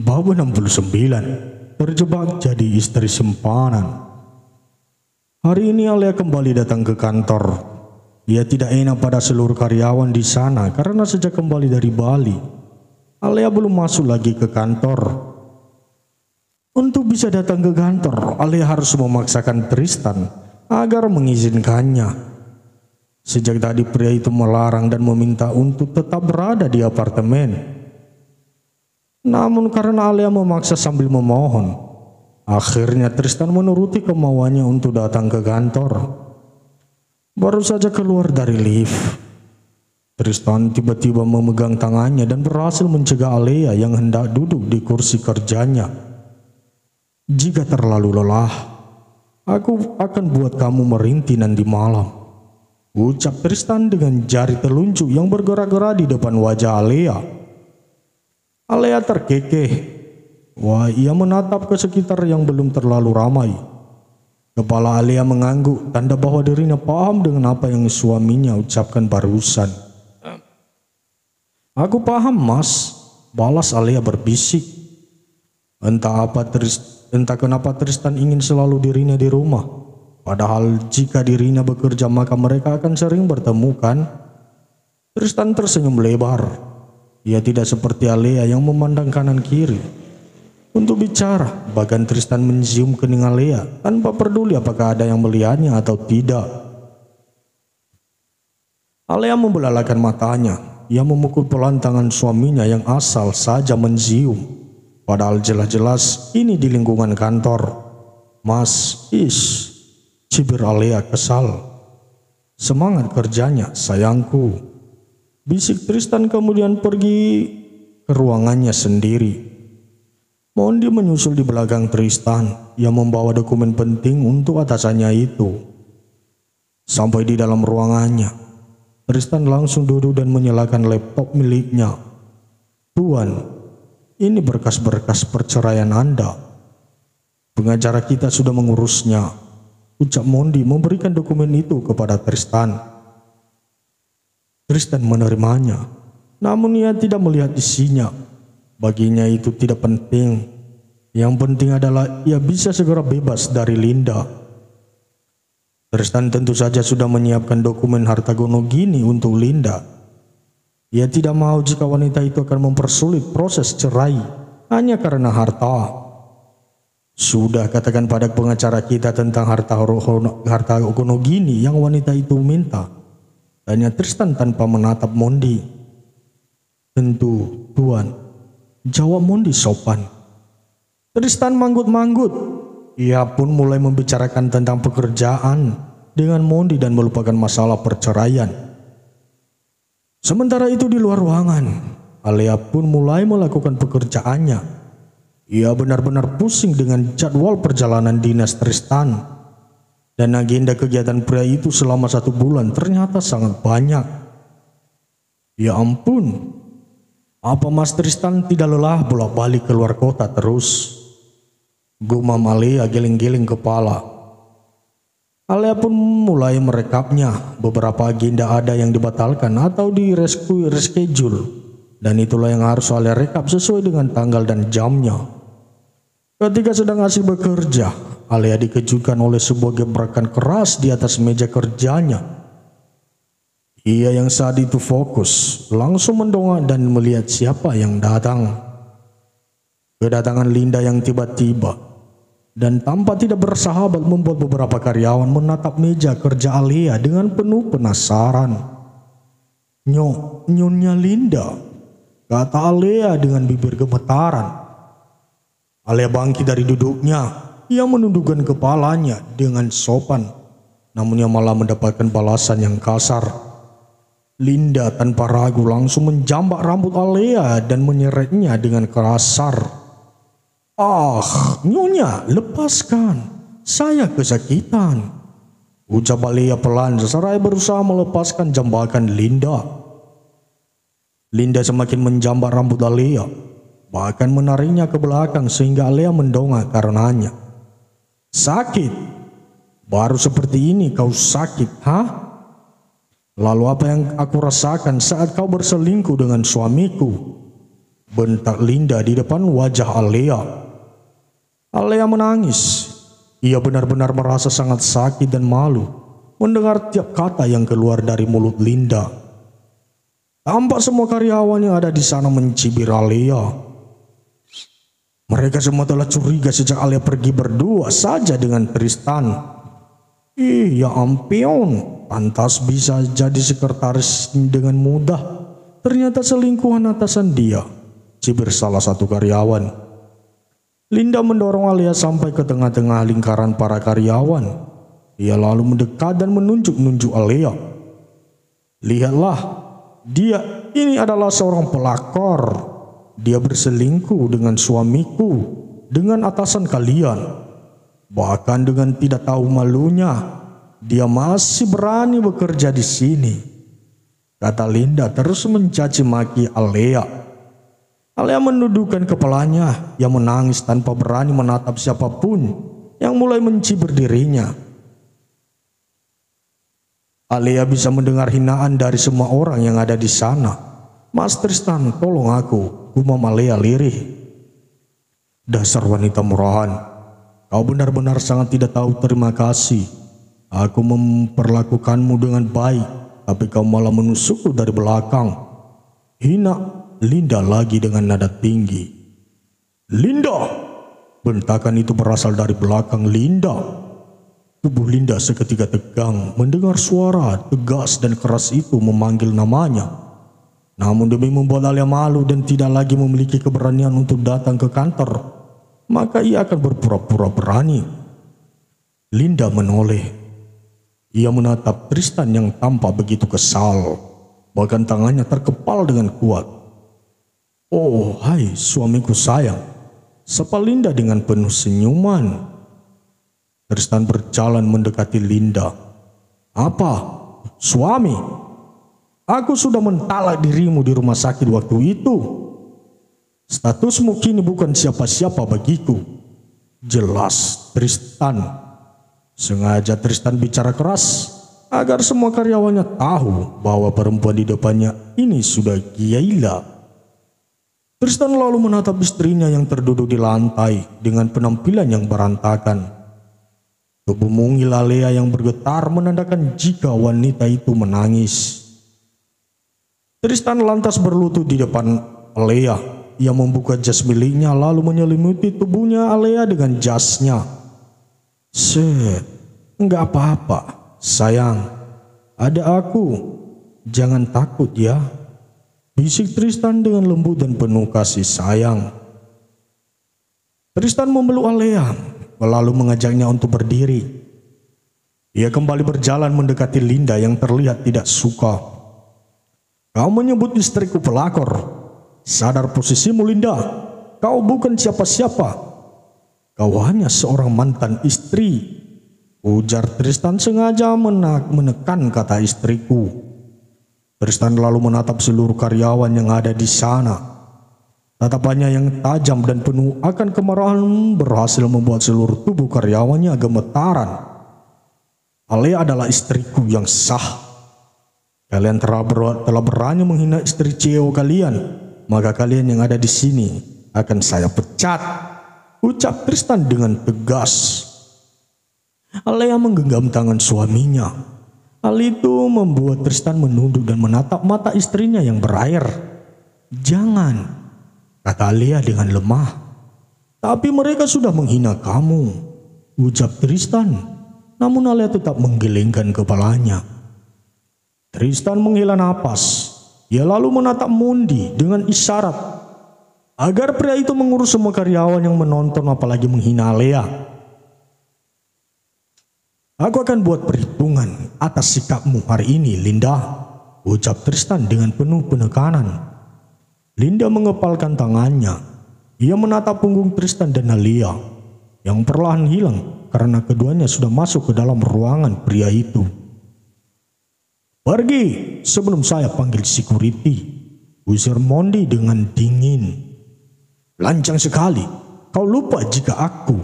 Bab 69. Terjebak jadi istri simpanan. Hari ini Alia kembali datang ke kantor. Ia tidak enak pada seluruh karyawan di sana karena sejak kembali dari Bali, Alia belum masuk lagi ke kantor. Untuk bisa datang ke kantor, Alia harus memaksakan Tristan agar mengizinkannya. Sejak tadi pria itu melarang dan meminta untuk tetap berada di apartemen. Namun karena Alia memaksa sambil memohon, akhirnya Tristan menuruti kemauannya untuk datang ke kantor. Baru saja keluar dari lift, Tristan tiba-tiba memegang tangannya dan berhasil mencegah Alia yang hendak duduk di kursi kerjanya. "Jika terlalu lelah, aku akan buat kamu merintih nanti malam," ucap Tristan dengan jari telunjuk yang bergerak-gerak di depan wajah Alia. Alia terkekeh. Ia menatap ke sekitar yang belum terlalu ramai. Kepala Alia mengangguk, tanda bahwa dirinya paham dengan apa yang suaminya ucapkan barusan. "Aku paham, Mas," balas Alia berbisik. Entah kenapa Tristan ingin selalu dirinya di rumah. Padahal jika dirinya bekerja maka mereka akan sering bertemu kan? Tristan tersenyum lebar. Ia tidak seperti Alia yang memandang kanan kiri untuk bicara, bahkan Tristan mencium kening Alia tanpa peduli apakah ada yang melihatnya atau tidak. Alia membelalakan matanya. Ia memukul pelan tangan suaminya yang asal saja mencium, padahal jelas-jelas ini di lingkungan kantor. "Mas, cibir Alia kesal. "Semangat kerjanya, sayangku," bisik Tristan kemudian pergi ke ruangannya sendiri. Mondi menyusul di belakang Tristan. Ia membawa dokumen penting untuk atasannya itu. Sampai di dalam ruangannya, Tristan langsung duduk dan menyalakan laptop miliknya. "Tuan, ini berkas-berkas perceraian Anda. Pengacara kita sudah mengurusnya," ucap Mondi memberikan dokumen itu kepada Tristan. Tristan menerimanya, namun ia tidak melihat isinya. Baginya itu tidak penting. Yang penting adalah ia bisa segera bebas dari Linda. Tristan tentu saja sudah menyiapkan dokumen harta gono gini untuk Linda. Ia tidak mau jika wanita itu akan mempersulit proses cerai hanya karena harta. "Sudah katakan pada pengacara kita tentang harta gono gini yang wanita itu minta," tanya Tristan tanpa menatap Mondi. "Tentu, Tuan," jawab Mondi sopan. Tristan manggut-manggut. Ia pun mulai membicarakan tentang pekerjaan dengan Mondi dan melupakan masalah perceraian. Sementara itu di luar ruangan, Alia pun mulai melakukan pekerjaannya. Ia benar-benar pusing dengan jadwal perjalanan dinas Tristan. Dan agenda kegiatan pria itu selama 1 bulan ternyata sangat banyak. Ya ampun, apa Mas Tristan tidak lelah bolak-balik keluar kota terus? Gumam Alia geleng-geleng kepala. Alia pun mulai merekapnya. Beberapa agenda ada yang dibatalkan atau di reschedule. Dan itulah yang harus Alia rekap sesuai dengan tanggal dan jamnya. Ketika sedang asik bekerja, Alia dikejutkan oleh sebuah gebrakan keras di atas meja kerjanya. Ia yang saat itu fokus, langsung mendongak dan melihat siapa yang datang. Kedatangan Linda yang tiba-tiba dan tanpa tidak bersahabat membuat beberapa karyawan menatap meja kerja Alia dengan penuh penasaran. Nyonya Linda," kata Alia dengan bibir gemetaran. Alia bangkit dari duduknya. Ia menundukkan kepalanya dengan sopan, namun ia malah mendapatkan balasan yang kasar. Linda tanpa ragu langsung menjambak rambut Alia dan menyeretnya dengan kasar. "Ah, Nyonya, lepaskan. Saya kesakitan," ucap Alia pelan seraya berusaha melepaskan jambakan Linda. Linda semakin menjambak rambut Alia, bahkan menariknya ke belakang sehingga Alia mendongak karenanya. "Sakit? Baru seperti ini kau sakit, hah? Lalu apa yang aku rasakan saat kau berselingkuh dengan suamiku?" bentak Linda di depan wajah Alea. Alea menangis. Ia benar-benar merasa sangat sakit dan malu mendengar tiap kata yang keluar dari mulut Linda. Tampak semua karyawan yang ada di sana mencibir Alea. Mereka semua telah curiga sejak Alea pergi berdua saja dengan Tristan. Ya ampun, pantas bisa jadi sekretaris dengan mudah. Ternyata selingkuhan atasan dia, cibir salah satu karyawan. Linda mendorong Alea sampai ke tengah-tengah lingkaran para karyawan. Ia lalu mendekat dan menunjuk-nunjuk Alea. Lihatlah, dia ini adalah seorang pelakor. Dia berselingkuh dengan suamiku, dengan atasan kalian. Bahkan dengan tidak tahu malunya, dia masih berani bekerja di sini. Kata Linda terus mencaci maki Alea. Alea menundukkan kepalanya. Ia menangis tanpa berani menatap siapapun yang mulai mencibir dirinya. Alea bisa mendengar hinaan dari semua orang yang ada di sana. Mas Tristan, tolong aku, gumam Alea lirih. Dasar wanita murahan. Kau benar-benar sangat tidak tahu terima kasih. Aku memperlakukanmu dengan baik, tapi kau malah menusukku dari belakang. Hina Linda lagi dengan nada tinggi. Linda! Bentakan itu berasal dari belakang Linda. Tubuh Linda seketika tegang mendengar suara tegas dan keras itu memanggil namanya. Namun demi membuat Alea malu dan tidak lagi memiliki keberanian untuk datang ke kantor, maka ia akan berpura-pura berani. Linda menoleh. Ia menatap Tristan yang tampak begitu kesal. Bahkan tangannya terkepal dengan kuat. Oh, hai suamiku sayang, sapa Linda dengan penuh senyuman. Tristan berjalan mendekati Linda. Apa? Suami? Aku sudah mentalak dirimu di rumah sakit waktu itu. Statusmu kini bukan siapa-siapa bagiku. Jelas Tristan. Sengaja Tristan bicara keras agar semua karyawannya tahu bahwa perempuan di depannya ini sudah gila. Tristan lalu menatap istrinya yang terduduk di lantai dengan penampilan yang berantakan. Tubuh mungil Alea yang bergetar menandakan jika wanita itu menangis. Tristan lantas berlutut di depan Alea. Ia membuka jas miliknya lalu menyelimuti tubuhnya Alea dengan jasnya. Enggak apa-apa, sayang. Ada aku. Jangan takut ya. Bisik Tristan dengan lembut dan penuh kasih sayang. Tristan memeluk Alea, lalu mengajaknya untuk berdiri. Ia kembali berjalan mendekati Linda yang terlihat tidak suka. Kau menyebut istriku pelakor. Sadar posisimu Linda, kau bukan siapa-siapa. Kau hanya seorang mantan istri. Ujar Tristan sengaja menekan kata istriku. Tristan lalu menatap seluruh karyawan yang ada di sana. Tatapannya yang tajam dan penuh akan kemarahan berhasil membuat seluruh tubuh karyawannya gemetaran. Alea adalah istriku yang sah. Kalian telah berani menghina istri CEO kalian. Maka kalian yang ada di sini akan saya pecat, ucap Tristan dengan tegas. Alea menggenggam tangan suaminya. Hal itu membuat Tristan menunduk dan menatap mata istrinya yang berair. Jangan, kata Alea dengan lemah. Tapi mereka sudah menghina kamu, ucap Tristan. Namun Alea tetap menggelengkan kepalanya. Tristan menghela napas. Ia lalu menatap Mondi dengan isyarat agar pria itu mengurus semua karyawan yang menonton apalagi menghina Alea. Aku akan buat perhitungan atas sikapmu hari ini, Linda, ucap Tristan dengan penuh penekanan. Linda mengepalkan tangannya. Ia menatap punggung Tristan dan Alea yang perlahan hilang karena keduanya sudah masuk ke dalam ruangan pria itu. Pergi sebelum saya panggil security, usir Mondi dengan dingin. Lancang sekali, kau lupa jika aku.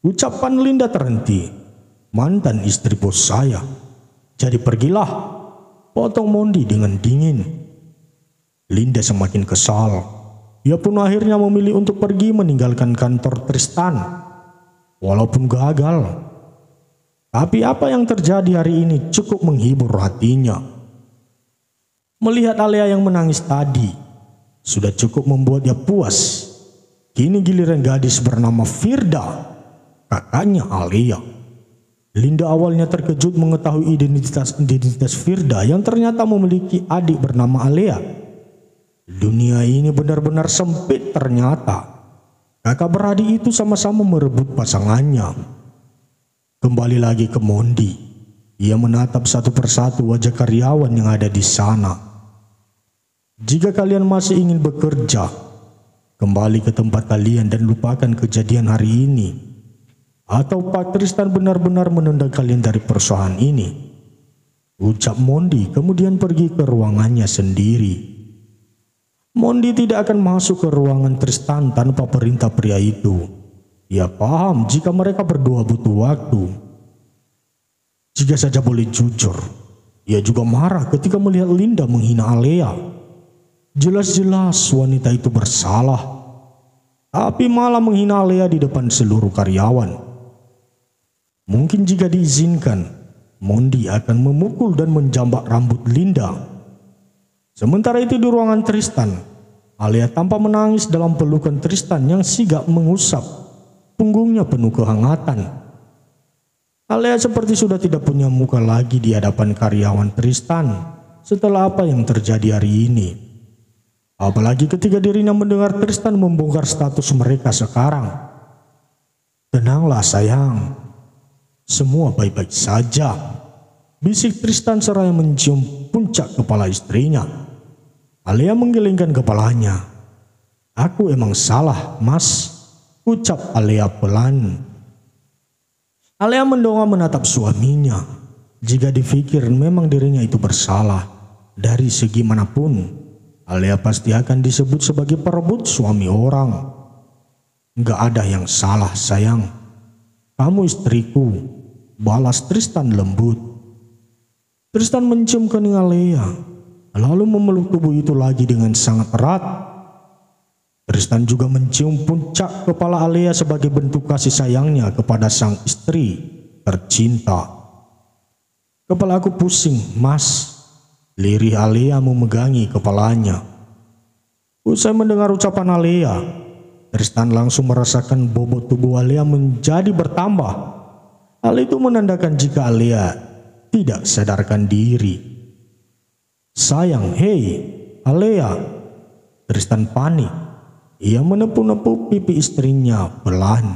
Ucapan Linda terhenti. Mantan istri bos saya. Jadi pergilah, potong Mondi dengan dingin. Linda semakin kesal. Ia pun akhirnya memilih untuk pergi meninggalkan kantor Tristan, walaupun gagal. Tapi apa yang terjadi hari ini cukup menghibur hatinya. Melihat Alea yang menangis tadi, sudah cukup membuat dia puas. Kini giliran gadis bernama Firda, kakaknya Alea. Linda awalnya terkejut mengetahui identitas Firda yang ternyata memiliki adik bernama Alea. Dunia ini benar-benar sempit ternyata. Kakak beradik itu sama-sama merebut pasangannya. Kembali lagi ke Mondi. Ia menatap satu persatu wajah karyawan yang ada di sana. Jika kalian masih ingin bekerja, kembali ke tempat kalian dan lupakan kejadian hari ini. Atau Pak Tristan benar-benar menunda kalian dari perusahaan ini, ucap Mondi kemudian pergi ke ruangannya sendiri. Mondi tidak akan masuk ke ruangan Tristan tanpa perintah pria itu. Ia paham jika mereka berdua butuh waktu. Jika saja boleh jujur, ia juga marah ketika melihat Linda menghina Alea. Jelas-jelas wanita itu bersalah, tapi malah menghina Alea di depan seluruh karyawan. Mungkin jika diizinkan, Mondi akan memukul dan menjambak rambut Linda. Sementara itu di ruangan Tristan, Alea tampak menangis dalam pelukan Tristan yang sigap mengusap punggungnya penuh kehangatan. Alea seperti sudah tidak punya muka lagi di hadapan karyawan Tristan setelah apa yang terjadi hari ini. Apalagi ketika dirinya mendengar Tristan membongkar status mereka sekarang. Tenanglah sayang, semua baik-baik saja, bisik Tristan seraya mencium puncak kepala istrinya. Alea menggelengkan kepalanya. Aku emang salah, Mas, ucap Alea pelan. Alea mendongak menatap suaminya. Jika dipikir memang dirinya itu bersalah, dari segi manapun, Alea pasti akan disebut sebagai perebut suami orang. Gak ada yang salah sayang. Kamu istriku, balas Tristan lembut. Tristan mencium kening Alea, lalu memeluk tubuh itu lagi dengan sangat erat. Tristan juga mencium puncak kepala Alea sebagai bentuk kasih sayangnya kepada sang istri tercinta. Kepalaku pusing, Mas, lirih Alea memegangi kepalanya. Usai mendengar ucapan Alea, Tristan langsung merasakan bobot tubuh Alea menjadi bertambah. Hal itu menandakan jika Alea tidak sadarkan diri. Sayang, hei, Alea. Tristan panik. Ia menepuk-nepuk pipi istrinya pelan.